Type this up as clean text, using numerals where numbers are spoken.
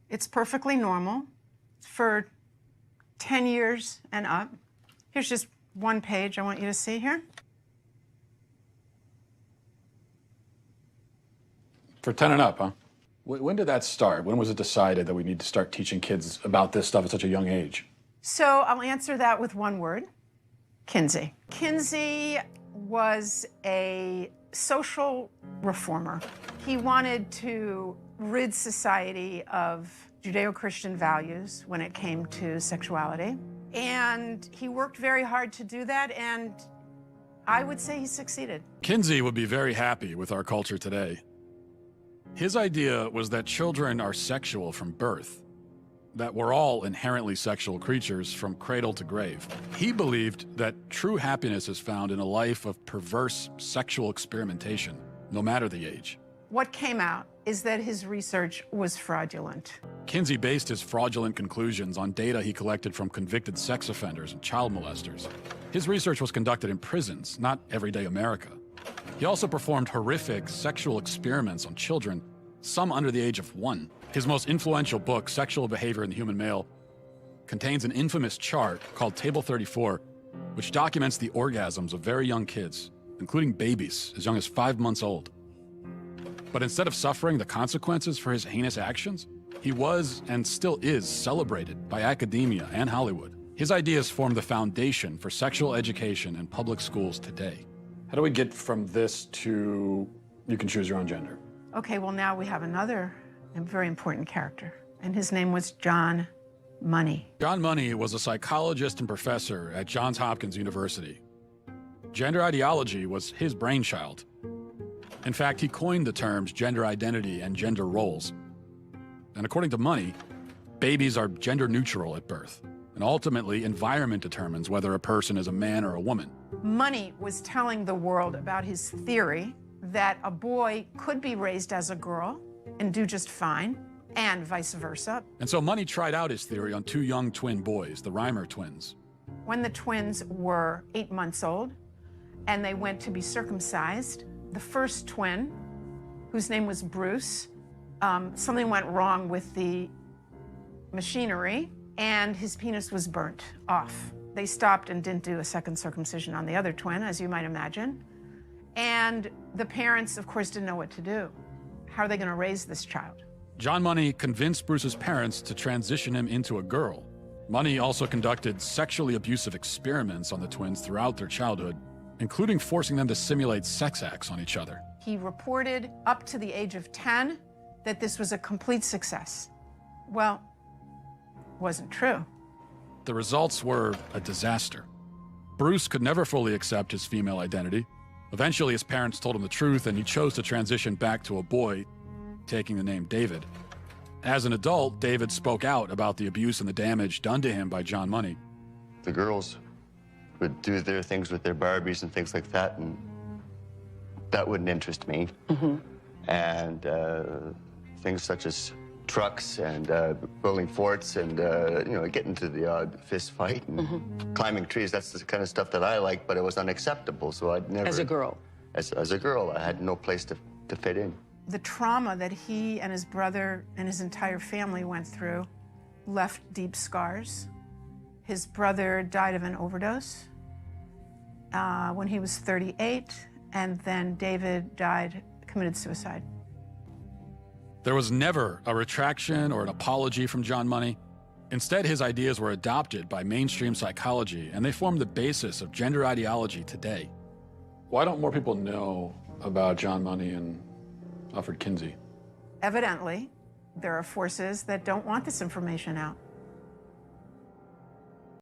It's perfectly normal for 10 years and up. Here's just one page I want you to see here. For 10 and up, huh? When did that start? When was it decided that we need to start teaching kids about this stuff at such a young age? So I'll answer that with one word: Kinsey. Kinsey was a social reformer. He wanted to rid society of Judeo-Christian values when it came to sexuality. And he worked very hard to do that, and I would say he succeeded. Kinsey would be very happy with our culture today. His idea was that children are sexual from birth, that we're all inherently sexual creatures from cradle to grave. He believed that true happiness is found in a life of perverse sexual experimentation, no matter the age. What came out is that his research was fraudulent. Kinsey based his fraudulent conclusions on data he collected from convicted sex offenders and child molesters. His research was conducted in prisons, not everyday America. He also performed horrific sexual experiments on children, some under the age of 1. His most influential book, Sexual Behavior in the Human Male, contains an infamous chart called Table 34, which documents the orgasms of very young kids, including babies as young as 5 months old. But instead of suffering the consequences for his heinous actions, he was and still is celebrated by academia and Hollywood. His ideas form the foundation for sexual education in public schools today. How do we get from this to you can choose your own gender? Okay, well, now we have another very important character, and his name was John Money. John Money was a psychologist and professor at Johns Hopkins University. Gender ideology was his brainchild. In fact, he coined the terms gender identity and gender roles. And according to Money, babies are gender neutral at birth, and ultimately environment determines whether a person is a man or a woman. Money was telling the world about his theory that a boy could be raised as a girl and do just fine, and vice versa. And so Money tried out his theory on 2 young twin boys, the Reimer twins. When the twins were 8 months old and they went to be circumcised, the first twin, whose name was Bruce, something went wrong with the machinery and his penis was burnt off. They stopped and didn't do a second circumcision on the other twin, as you might imagine. And the parents, of course, didn't know what to do. How are they going to raise this child? John Money convinced Bruce's parents to transition him into a girl. Money also conducted sexually abusive experiments on the twins throughout their childhood, including forcing them to simulate sex acts on each other. He reported up to the age of 10 that this was a complete success. Well, wasn't true. The results were a disaster. Bruce could never fully accept his female identity. Eventually, his parents told him the truth, and he chose to transition back to a boy, taking the name David. As an adult, David spoke out about the abuse and the damage done to him by John Money. The girls would do their things with their Barbies and things like that, and that wouldn't interest me. And things such as trucks and building forts and, you know, getting to the odd fist fight and climbing trees, that's the kind of stuff that I like, but it was unacceptable, so I'd never... As a girl? As a girl, I had no place to fit in. The trauma that he and his brother and his entire family went through left deep scars. His brother died of an overdose when he was 38, and then David committed suicide. There was never a retraction or an apology from John Money. Instead, his ideas were adopted by mainstream psychology, and they form the basis of gender ideology today. Why don't more people know about John Money and Alfred KINSEY? Evidently, there are forces that don't want this information out.